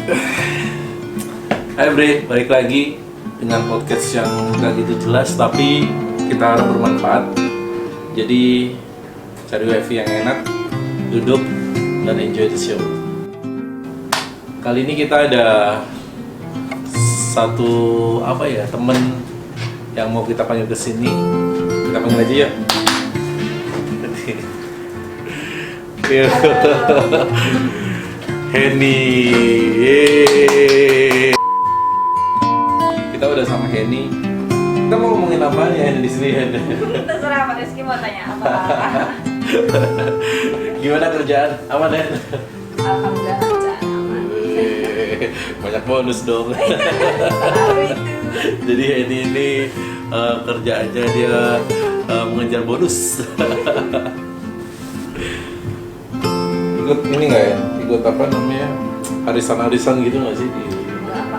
Hai Bre, balik lagi dengan podcast yang gak gitu jelas tapi kita harap bermanfaat. Jadi cari wifi yang enak, duduk dan enjoy the show. Kali ini kita ada satu temen yang mau kita panggil ke sini. Kita panggil aja ya. Henny, yeay. Kita udah sama Henny. Kita mau ngomongin apa ya di sini? Terserah Pak Rizky mau tanya apa. Gimana kerjaan? Aman ya? Alhamdulillah kerjaan aman. Banyak bonus dong. Tahu itu. Jadi Henny ini kerjaannya dia mengejar bonus. Ikut ini nggak ya? Ikut apa namanya? Arisan-arisan gitu nggak sih? Enggak apa.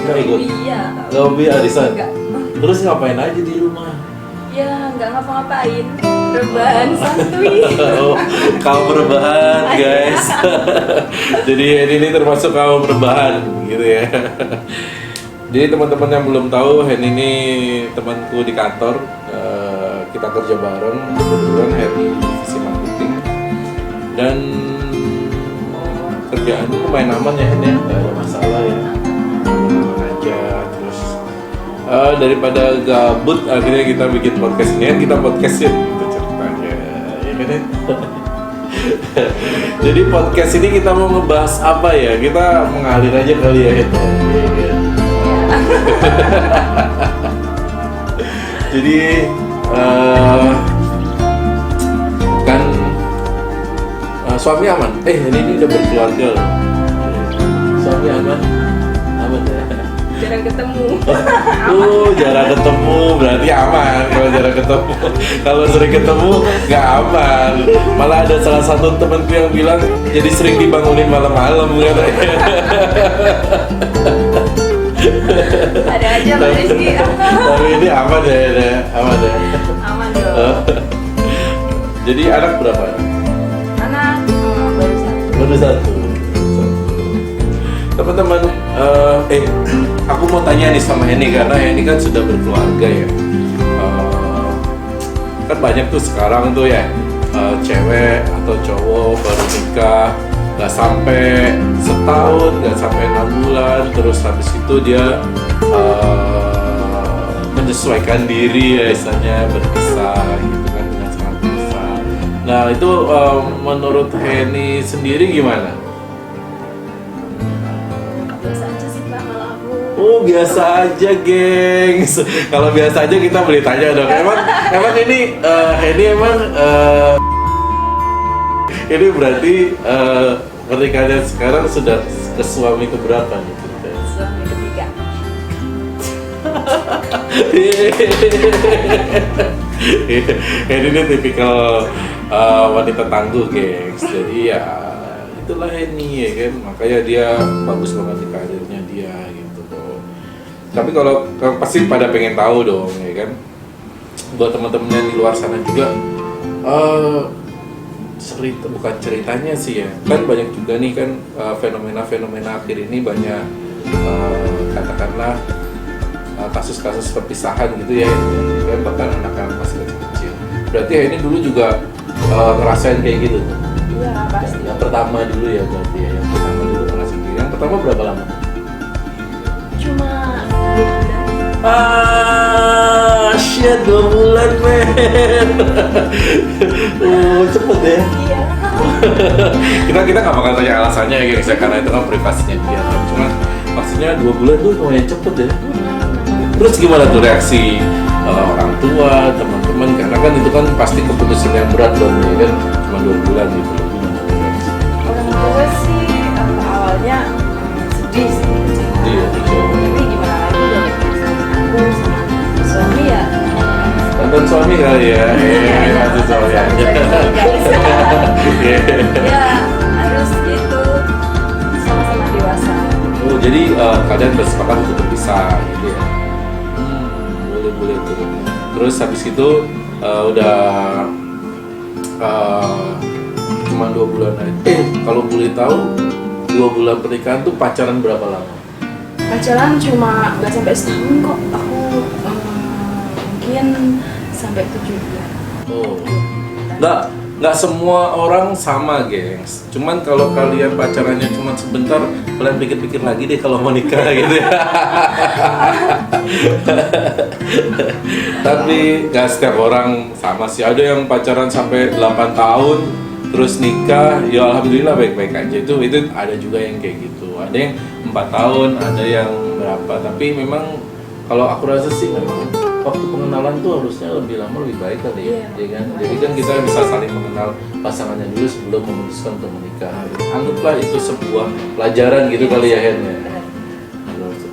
Nggak ikut? Iya. Nggak hobi arisan? Enggak. Terus ngapain aja di rumah? Ya enggak ngapa-ngapain. Rebahan santuy. Oh, kaum rebahan guys. Jadi ini termasuk kaum rebahan gitu ya. Jadi teman-teman yang belum tahu, Henny ini temanku di kantor. Kita kerja bareng. Kebetulan Henny divisi marketing dan kerjaan lumayan aman ya Hen ya, nggak ada masalah ya, aman aja. Terus daripada gabut akhirnya kita bikin podcast ini, kita podcastin gitu ceritanya ya kan. Jadi podcast ini kita mau ngebahas apa ya, kita mengalir aja kali ya Hen ya kan? Jadi kan suami aman. Ini udah berkeluarga loh. Suami aman. Aman ya. Jarang ketemu. Jarang ketemu berarti aman. Kalau jarang ketemu, kalau sering ketemu nggak aman. Malah ada salah satu temanku yang bilang jadi sering dibangunin malam-malam katanya. Ada aja Pak Rizky. Tapi ini aman ya, aman ya. Aman dong. Jadi anak berapa? Anak Baru satu. Teman-teman, aku mau tanya nih sama Henny karena Henny kan sudah berkeluarga ya. Kan banyak tuh sekarang tuh ya cewek atau cowok baru nikah nggak sampai setahun, nggak sampai 6 bulan, terus habis itu dia menyesuaikan diri ya, istilahnya berpisah gitu kan dengan sangat besar. Nah itu menurut Henny sendiri gimana? biasa aja sih Pak kalau aku. Oh biasa aja gengs. Kalau biasa aja kita boleh tanya dong. Emang ini Henny emang ini berarti pernikahannya sekarang sudah ke suami keberapa nih? Suami ketiga. Henny ini tipikal wanita tangguh gengs. Jadi ya itulah Henny ya kan. Makanya dia bagus banget di karirnya dia gitu loh. Tapi kalau pasti pada pengen tahu dong ya kan. Buat teman-teman yang di luar sana juga bukan ceritanya sih ya, kan banyak juga nih kan fenomena-fenomena akhir ini banyak katakanlah kasus-kasus perpisahan gitu ya, kan bahkan anak-anak masih kecil-kecil. Berarti ini dulu juga ngerasain kayak gitu tuh. Iya pasti. Yang pertama dulu ya berarti ya, yang pertama dulu ngerasain gitu. Yang pertama berapa lama? Cuma 2 bulan. Shit 2 bulan men. Cepet ya. Iya. kita nggak bakal tanya alasannya ya guys ya, karena itu kan privasinya dia. Cuma maksudnya 2 bulan tuh lumayan cepet ya. Terus gimana tuh reaksi orang tua, teman-teman? Karena kan itu kan pasti keputusan yang berat dong ya kan, cuma 2 bulan gitu. Gimana tuh reaksi? Orang tua sih awalnya sedih sih. Iya, Tapi gimana lagi udah sama aku sama suami ya. Tonton suami kali ya, nanti suami aja. Ya harus gitu, sama-sama dewasa. Oh jadi kalian bersepakat untuk berpisah gitu ya? Boleh tuh. Terus habis itu udah cuma 2 bulan aja. Kalau boleh tahu 2 bulan pernikahan tuh pacaran berapa lama? Pacaran cuma nggak sampai setahun kok. Aku mungkin sampai 7 bulan. Oh, nggak semua orang sama, gengs. Cuman kalau kalian pacarannya cuma sebentar, kalian pikir-pikir lagi deh kalau mau nikah gitu ya. Tapi nggak setiap orang sama sih. Ada yang pacaran sampai 8 tahun, terus nikah, ya alhamdulillah baik-baik aja. Itu ada juga yang kayak gitu. Ada yang 4 tahun, ada yang berapa. Tapi memang kalau aku rasa sih memang waktu pengenalan tuh harusnya lebih lama lebih baik kali ya, ya kan? Jadi kan kita bisa saling mengenal pasangannya dulu sebelum memutuskan untuk menikah. Anggaplah itu sebuah pelajaran gitu kali ya, Hen ya.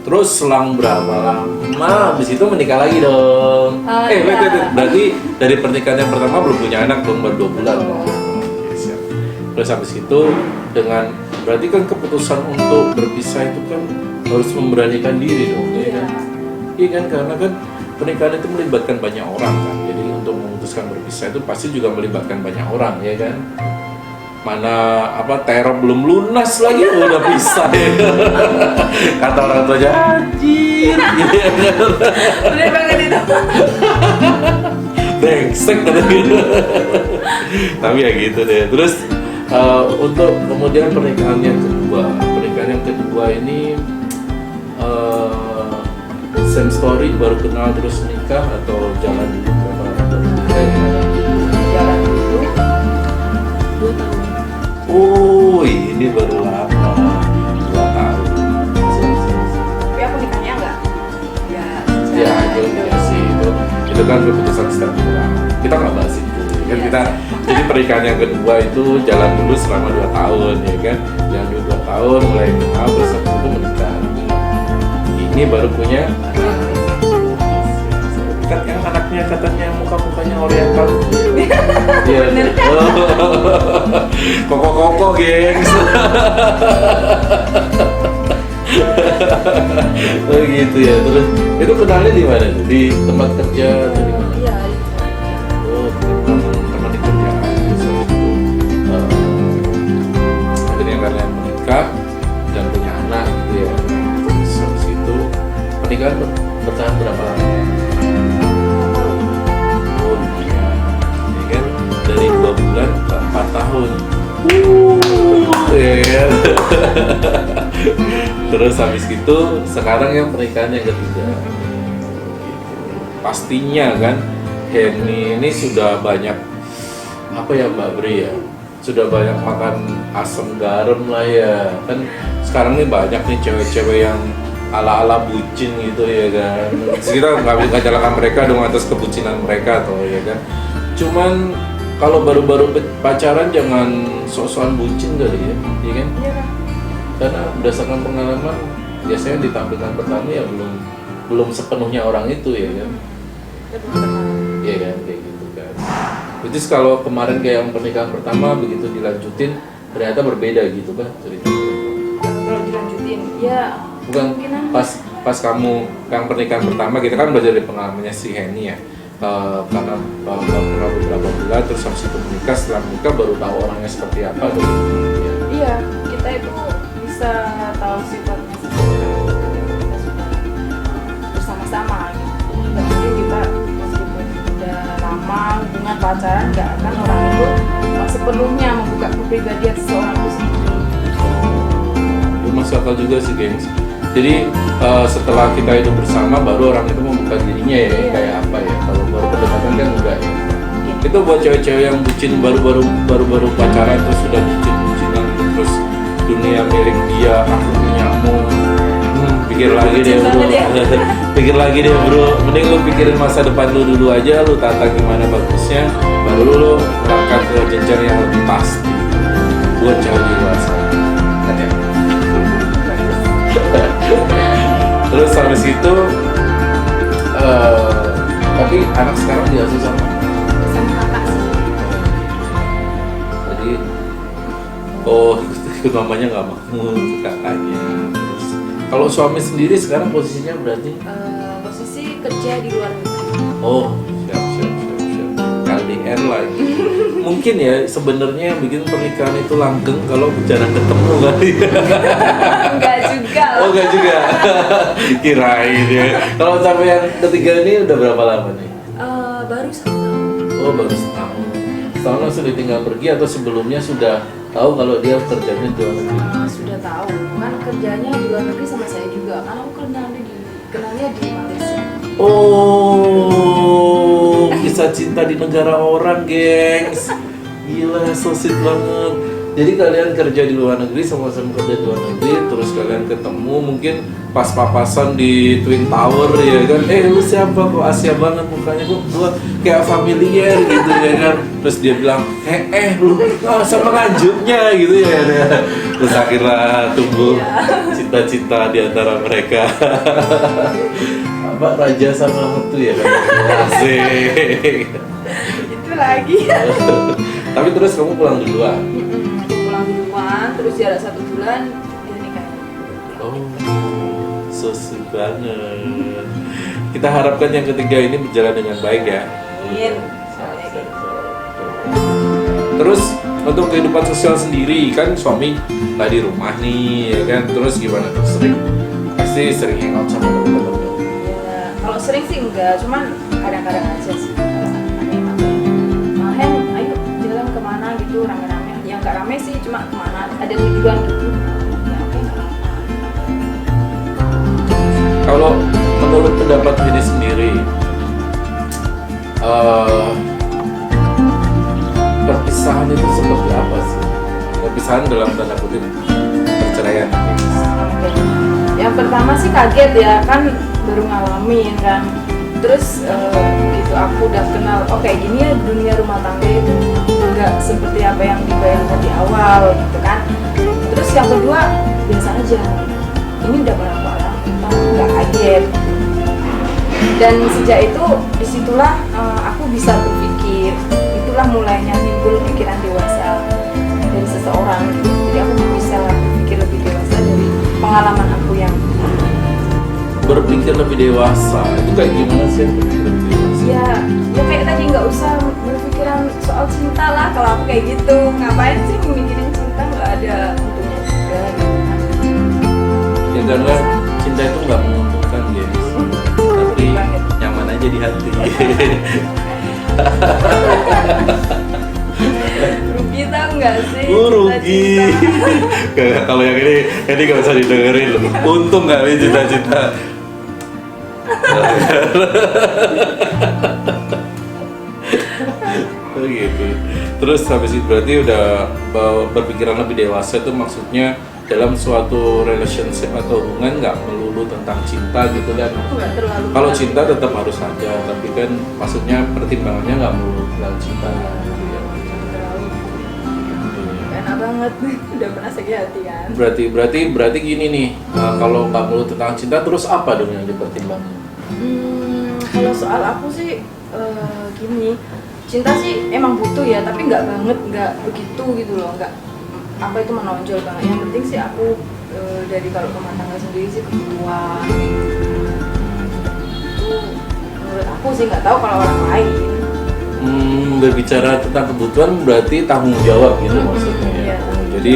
Terus selang berapa lama habis itu menikah lagi dong? Wait, berarti dari pernikahan yang pertama belum punya anak dong, baru 2 bulan. Oke, siap. Terus habis itu dengan berarti kan keputusan untuk berpisah itu kan harus memberanikan diri dong, ya kan? Iya kan, karena kan pernikahan itu melibatkan banyak orang kan. Jadi untuk memutuskan berpisah itu pasti juga melibatkan banyak orang, ya kan? Mana teror belum lunas lagi udah pisah ya. Kata orang tua aja anjir. Bener banget itu. Brengsek kata gitu. Tapi ya gitu deh. Terus untuk kemudian pernikahan yang kedua ini same story, baru kenal terus nikah atau jalan dulu berapa Jalan dulu 2 tahun. Oh, ini baru lama 2 tahun. Tapi aku nikahnya enggak. Ya itu sih itu kan keputusan setiap orang. Kita nggak bahas itu. Kan kita jadi pernikahan yang kedua itu jalan dulu selama 2 tahun, ya kan? Jalan dulu 2 tahun, mulai kenal terus habis itu menikah. Ini baru punya anak. Kan yang anaknya katanya muka-mukanya oriental. Iya. Koko-koko, gengs. Oh gitu ya. Terus itu kenalnya di mana tuh? Di tempat kerja atau di mana? Iya. Oh, teman di kerjaan. Akhirnya kalian menikah dan punya anak gitu ya. Habis itu pernikahan bertahan berapa lama? Oh iya, ya kan? Dari 2 bulan ke 4 tahun. Ya kan? Terus habis itu sekarang yang pernikahan yang ketiga. Pastinya kan Henny ini sudah banyak Mbak Bri ya, sudah banyak makan asam garam lah ya kan. Sekarang nih banyak nih cewek-cewek yang ala-ala bucin gitu ya kan. Kita nggak nyalakan mereka dong atas kebucinan mereka atau ya kan. Cuman kalau baru-baru pacaran jangan sok-sokan bucin kali ya, iya kan? Iya kan? Karena berdasarkan pengalaman biasanya ditampilkan pertama ya belum sepenuhnya orang itu ya kan. Iya kan, kayak gitu kan. Jadi kalau kemarin kayak yang pernikahan pertama begitu dilanjutin ternyata berbeda gitu kan ceritanya. Kalau dilanjutin, ya Bukan pas kamu yang pernikahan pertama kita kan belajar dari pengalamannya si Henny ya. Karena pernah beberapa bulan terus habis itu menikah, setelah menikah baru tahu orangnya seperti apa gitu. Ya. Iya, kita itu bisa tahu sifatnya seseorang kita sudah bersama-sama gitu. Jadi kita meskipun udah lama hubungan pacaran, nggak akan orang itu sepenuhnya membuka kepribadian seseorang itu sendiri. Itu masuk akal juga sih, gengs. Jadi setelah kita hidup bersama baru orang itu membuka dirinya ya, kayak apa ya. Kalau baru pendekatan kan enggak ya. Itu buat cewek-cewek yang bucin baru pacaran terus sudah bucin-bucinan gitu, terus dunia milik dia, aku punyamu. Pikir lagi deh bro. Pikir lagi deh bro. Mending lu pikirin masa depan lu dulu aja, lu tata gimana bagusnya, baru lu melangkah ke jenjang yang lebih pasti buat cewek dewasa. Kan ya? Terus habis itu tapi anak sekarang diasuh sama kakak sih. jadi ikut mamanya nggak mau, kakaknya. Terus kalau suami sendiri sekarang posisinya berarti Posisi kerja di luar negeri. oh siap LDR lagi. mungkin ya sebenarnya yang bikin pernikahan itu langgeng kalau jarang ketemu kali. Enggak juga lah. Oh enggak juga. Kirain ya. Kalau sampai yang ketiga ini udah berapa lama nih? Baru 1 tahun. Oh baru setahun. Setahun langsung ditinggal pergi atau sebelumnya sudah tahu kalau dia kerjanya di luar negeri? Sudah tahu, kan kerjanya di luar negeri sama saya juga. Karena aku kenalnya di Malaysia. Oh, kisah cinta di negara orang, gengs. Gila, so sweet banget. Jadi kalian kerja di luar negeri, sama-sama kerja di luar negeri, terus kalian ketemu mungkin pas papasan di Twin Tower ya kan? Lu siapa kok Asia banget mukanya, kok gua kayak familiar gitu ya kan? Terus dia bilang, lu sama lanjutnya gitu ya. Terus akhirnya tumbuh cita-cita di antara mereka. Apa raja sama ratu ya kan? Asik. Itu lagi. Tapi terus kamu pulang duluan? Aku pulang duluan, terus jarak 1 bulan dia nikah. Oh, so sweet banget. Kita harapkan yang ketiga ini berjalan dengan baik ya. Amin. Terus untuk kehidupan sosial sendiri kan suami nggak di rumah nih ya kan, terus gimana tuh, pasti sering hangout sama teman-teman. Ya, kalau sering sih enggak, cuman kadang-kadang aja sih. Ayo jalan kemana gitu rame-rame. Yang nggak rame sih, cuma kemana ada tujuan gitu. Ya oke, nggak apa-apa. Kalau menurut pendapat ini sendiri, perpisahan itu seperti apa sih? Perpisahan dalam tanda kutip perceraian. Oke. Yang pertama sih kaget ya, kan baru ngalamin kan. Terus gitu aku udah kenal, oh kayak gini ya dunia rumah tangga itu nggak seperti apa yang dibayangkan di awal gitu kan. Terus yang kedua biasa aja, ini udah berapa orang kita nggak kaget. Dan sejak itu disitulah aku bisa berpikir, itulah mulainya timbul pikiran dewasa dari seseorang gitu. Jadi aku bisa berpikir lebih dewasa dari pengalaman aku yang Berpikir lebih dewasa, itu kayak gimana sih berpikir lebih dewasa? ya kayak tadi nggak usah berpikiran soal cinta lah. Kalau aku kayak gitu, ngapain sih mikirin cinta, nggak ada untungnya juga gitu kan. Ya karena cinta itu nggak menguntungkan guys, tapi nyaman aja di hati. Rugi tau nggak sih? Rugi. Cita-cita. Kalau yang ini nggak usah didengerin loh. Untung nggak nih cita-cita. Oh gitu. Terus habis itu berarti udah berpikiran lebih dewasa, itu maksudnya dalam suatu relationship atau hubungan nggak melulu tentang cinta gitu kan? Nggak terlalu. Kalau cinta tetap harus ada, tapi kan maksudnya pertimbangannya nggak melulu tentang cinta. Gitu ya. Enak banget, udah pernah sakit hati kan. Berarti gini nih, kalau nggak melulu tentang cinta, terus apa dong yang dipertimbangkan? Kalau soal aku sih gini, cinta sih emang butuh ya, tapi nggak banget, nggak begitu gitu loh, nggak apa itu menonjol banget. Yang penting sih aku dari kalau rumah tangga sendiri sih kebutuhan. Itu menurut aku sih, nggak tahu kalau orang lain. Berbicara tentang kebutuhan berarti tanggung jawab gitu maksudnya ya. Iya. Jadi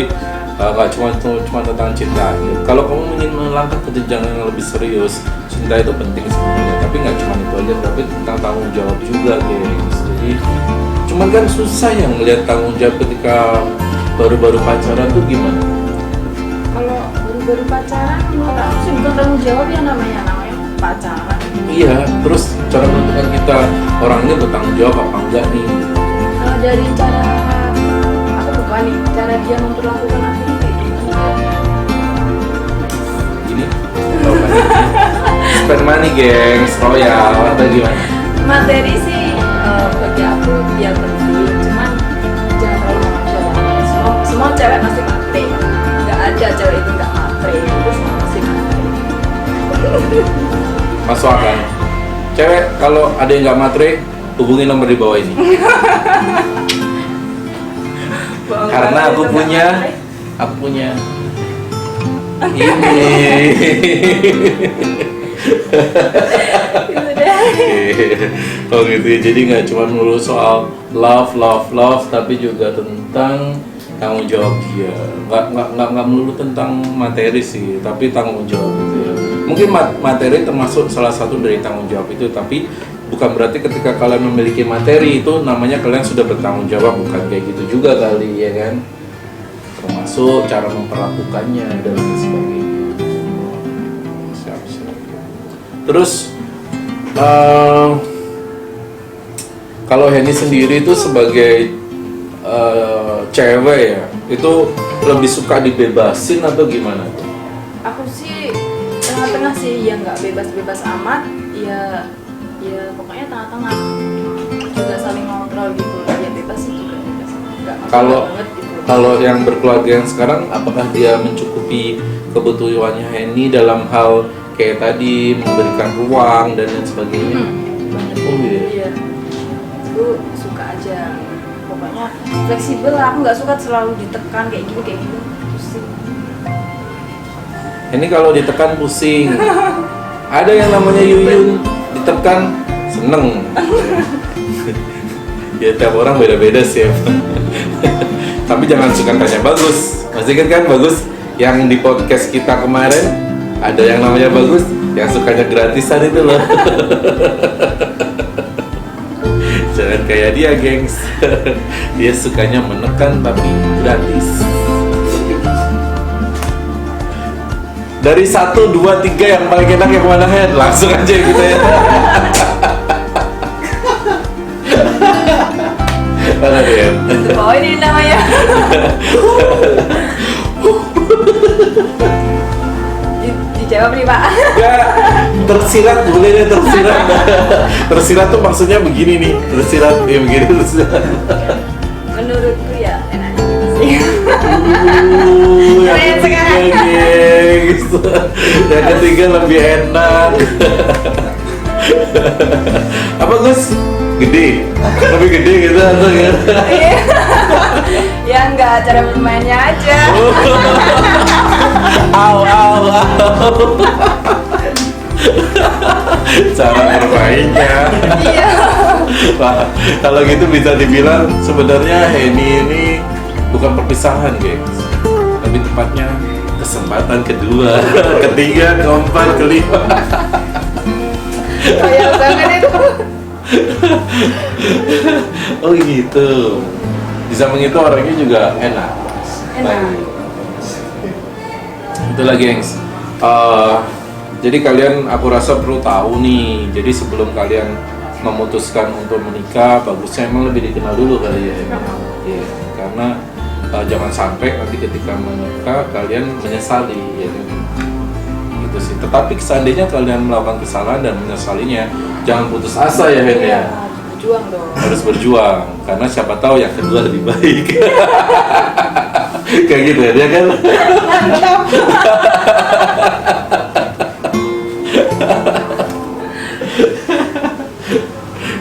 nggak cuma tentang cinta. Kalau kamu ingin melangkah ke jenjang yang lebih serius, cinta itu penting sebenarnya. Tapi nggak cuma itu aja, tapi tentang tanggung jawab juga guys. Jadi cuman kan susah yang melihat tanggung jawab ketika baru-baru pacaran tuh gimana? Kalau baru-baru pacaran, menurut aku sih bukan tanggung jawab ya, namanya pacaran. Iya, terus cara menentukan kita orang ini bertanggung jawab apa enggak nih? Kalau dari cara aku lupa nih, cara dia memperlakukan aku ini kayak gimana? Gini? Spend money gengs, royal atau gimana? Materi sih bagi aku dia penting, cuman jangan terlalu menonjol. Semua cewek pasti materi, nggak ada cewek itu nggak materi, itu semua pasti materi. Masuk akal. Cewek kalau ada yang nggak matre, hubungi nomor di bawah ini. Karena aku punya ini. Oh gitu ya. Jadi nggak cuma melulu soal love, tapi juga tentang tanggung jawab dia. Nggak melulu tentang materi sih, tapi tanggung jawab gitu ya. Mungkin materi termasuk salah satu dari tanggung jawab itu, tapi bukan berarti ketika kalian memiliki materi itu namanya kalian sudah bertanggung jawab, bukan kayak gitu juga kali ya kan. Termasuk cara memperlakukannya dan lain sebagainya. Siap. Terus kalau Henny sendiri itu sebagai cewek ya, itu lebih suka dibebasin atau gimana tuh? Aku sih tengah-tengah sih, ya nggak bebas-bebas amat, ya pokoknya tengah-tengah, juga saling kontrol gitu, ya bebas sih juga bebas, nggak masalah banget gitu. Kalau yang berkeluarga yang sekarang, apakah dia mencukupi kebutuhannya Henny dalam hal kayak tadi memberikan ruang dan lain sebagainya? Banget. Oh iya. Iya, aku suka aja, pokoknya fleksibel lah, aku nggak suka selalu ditekan kayak gini pusing. Ini kalau ditekan pusing. Ada yang namanya Yuyun, ditekan seneng. Ya tiap orang beda-beda sih. Tapi jangan suka tanya Bagus. Masih ingat kan Bagus yang di podcast kita kemarin? Ada yang namanya Bagus, yang sukanya gratisan itu loh. Jangan kayak dia, gengs. Dia sukanya menekan tapi gratis. Dari 1, 2, 3 yang paling enak yang mana, Hen? Langsung aja gitu ya. Mana dia? Oh ini namanya. Dijawab nih Pak. Ya, tersirat boleh deh, tersirat. Tersirat tuh maksudnya begini nih, tersirat ya begini tersirat. Menurutku ya enak sih. Yang ketiga gengs. Yang ketiga lebih enak. Apa Gus? Gede? Lebih gede gitu atau gitu? Ya enggak, cara bermainnya aja. Au. Cara bermainnya. Iya. Wah, kalau gitu bisa dibilang sebenarnya Henny ini bukan perpisahan, guys. Lebih tepatnya kesempatan kedua, ketiga, keempat, kelima. Kayak banget itu. Oh gitu. Di samping itu orangnya juga enak. Enak. Itulah gengs. Jadi kalian aku rasa perlu tahu nih. Jadi sebelum kalian memutuskan untuk menikah, bagusnya emang lebih dikenal dulu kali ya. Iya, karena jangan sampai nanti ketika menikah kalian menyesali ya kan? Gitu sih. Tetapi seandainya kalian melakukan kesalahan dan menyesalinya, jangan putus asa ya Hen ya. Berjuang dong. Harus berjuang, karena siapa tahu yang kedua lebih baik. Kayak gitu ya, dia kan? Mantap.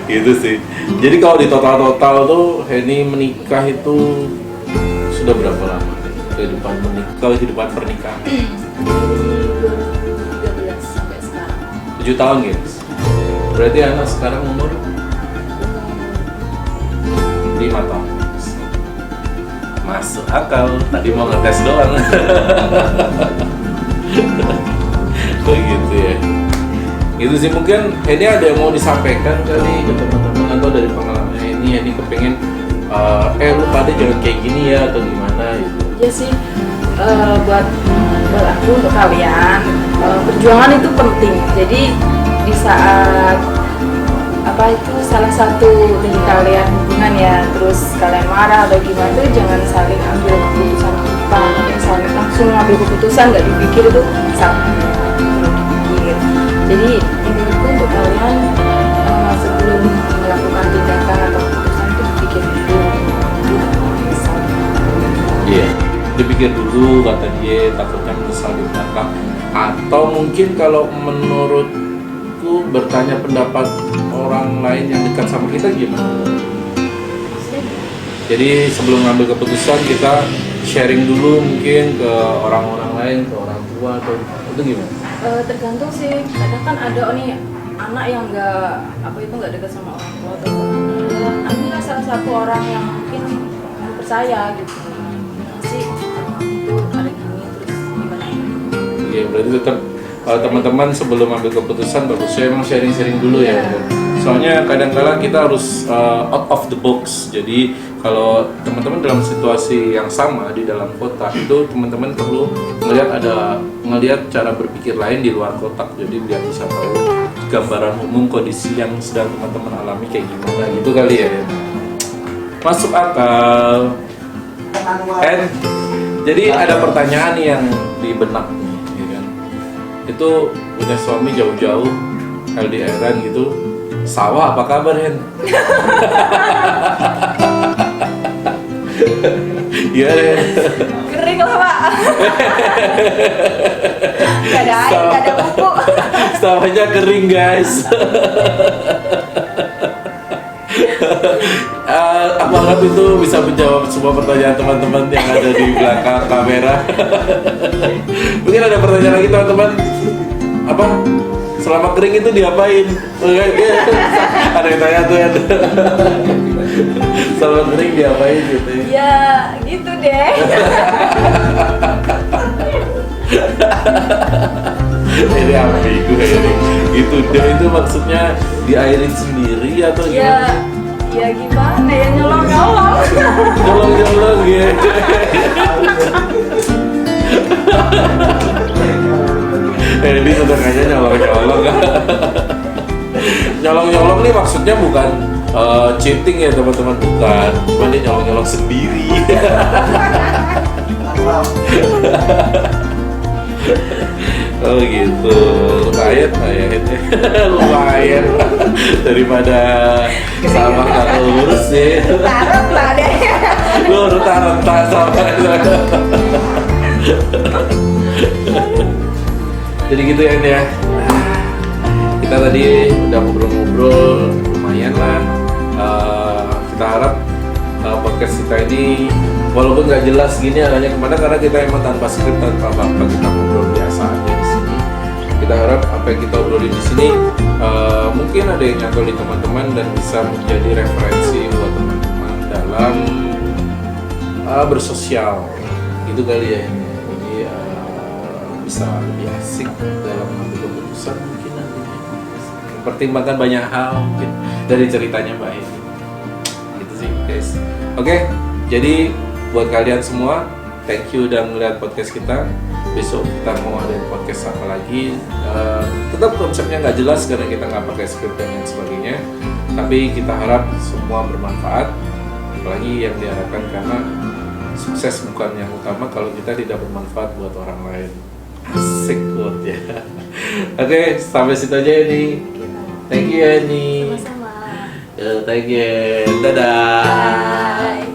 Gitu sih. Jadi kalau di total-total tuh Henny menikah itu sudah berapa lama? Kehidupan pernikahan? Dari 2013 sampai sekarang. 7 tahun guys. Berarti anak sekarang umur 5 tahun. Masuk akal. Tadi mau ngetes doang. Begitu ya. Itu sih, mungkin ini ada yang mau disampaikan kali ke teman-teman atau dari pengalaman ini kepengen lu pada jangan kayak gini ya atau gimana gitu. Ya sih, buat aku untuk kalian, perjuangan itu penting. Jadi di saat salah satu dari kalian hubungan ya, terus kalian marah atau gimana, itu jangan saling ambil keputusan apa, saling langsung ambil keputusan nggak dipikir, itu salah. Jadi menurutku untuk kalian sebelum melakukan tindakan atau keputusan itu dipikir dulu. Iya, dipikir dulu kata dia, takutnya menyesal di belakang. Atau mungkin kalau menurutku bertanya pendapat orang lain yang dekat sama kita gimana? Jadi sebelum ngambil keputusan kita sharing dulu mungkin ke orang-orang lain, ke orang tua atau itu gimana? Tergantung sih, kadang kan ada nih anak yang nggak dekat sama orang tua atau ambillah salah satu orang yang mungkin kamu percaya gitu. Sih itu ada gini terus gimana ini? Iya, berarti tetap teman-teman sebelum ambil keputusan bagusnya emang sharing-sharing dulu ya. Soalnya kadang-kala kita harus out of the box. Jadi kalau teman-teman dalam situasi yang sama di dalam kotak itu teman-teman perlu ngelihat cara berpikir lain di luar kotak. Jadi biar bisa tahu gambaran umum kondisi yang sedang teman-teman alami kayak gimana gitu kali ya. Masuk akal. Jadi ada pertanyaan nih yang di benak nih, ya kan? Itu punya suami jauh-jauh LDR-an gitu. Sawah apa kabar, Hen? Iya deh. Kering lah, Pak. Gak ada air, gak ada pupuk. Sawahnya kering, guys. Aku harap itu bisa menjawab semua pertanyaan teman-teman yang ada di belakang kamera. Mungkin ada pertanyaan lagi teman-teman. Apa? Selama kering itu diapain? Ada yang tanya tuh ya. Selama kering diapain gitu ya? Ya gitu deh. Ini ambigu kayak ini. Gitu deh, itu maksudnya diairin sendiri atau gimana? Ya gimana ya, nyolong-nyolong. Nyolong-nyolong ya. Ini sebenarnya nyolong-nyolong. Nyolong-nyolong nih maksudnya bukan cheating ya teman-teman, bukan. Cuma dia nyolong-nyolong sendiri. Oh gitu, lumayan lah ya ini. Lumayan daripada sama kata lurus sih. Taruh lah deh. Lu renta-renta sama. Jadi gitu ya ini ya. Kita tadi udah ngobrol-ngobrol lumayan lah. Kita harap podcast kita ini walaupun nggak jelas gini arahnya kemana, karena kita emang tanpa skrip, tanpa apa-apa, kita ngobrol biasa aja di sini. Kita harap apa yang kita obrolin di sini mungkin ada yang nyantol di teman-teman dan bisa menjadi referensi buat teman-teman dalam bersosial gitu kali ya. Jadi bisa lebih asik dalam mengambil keputusan mungkin nantinya. Pertimbangkan banyak hal mungkin dari ceritanya Mbak Eni. Gitu sih guys. Oke, jadi buat kalian semua, thank you udah ngeliat podcast kita. Besok kita mau ada podcast apa lagi. Tetap konsepnya nggak jelas karena kita nggak pakai skrip dan lain sebagainya. Tapi kita harap semua bermanfaat. Apalagi yang diharapkan, karena sukses bukan yang utama kalau kita tidak bermanfaat buat orang lain. Asik quote ya. Oke, sampai situ aja ini. Thank you Eni. Sama-sama. Thank you. Dadah. Bye.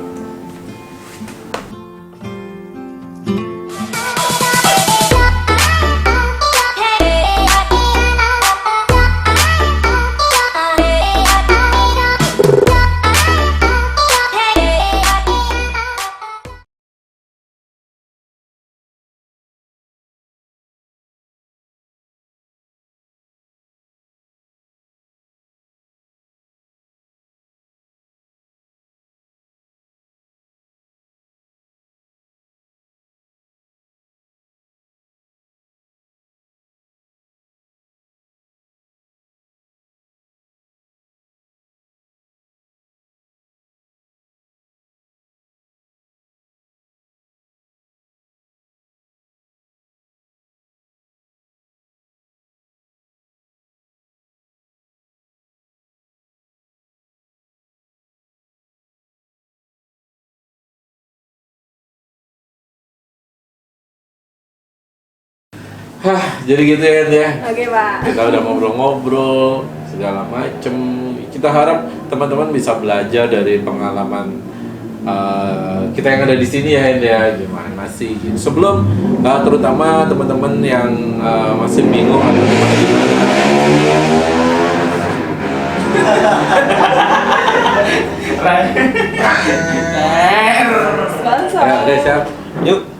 Jadi gitu ya. Oke, Pak. Kita udah ngobrol-ngobrol segala macem. Kita harap teman-teman bisa belajar dari pengalaman kita yang ada di sini ya, gimana sih gitu. Sebelum terutama teman-teman yang masih bingung atau gimana. Sponsor. Ya, udah siap. Yuk.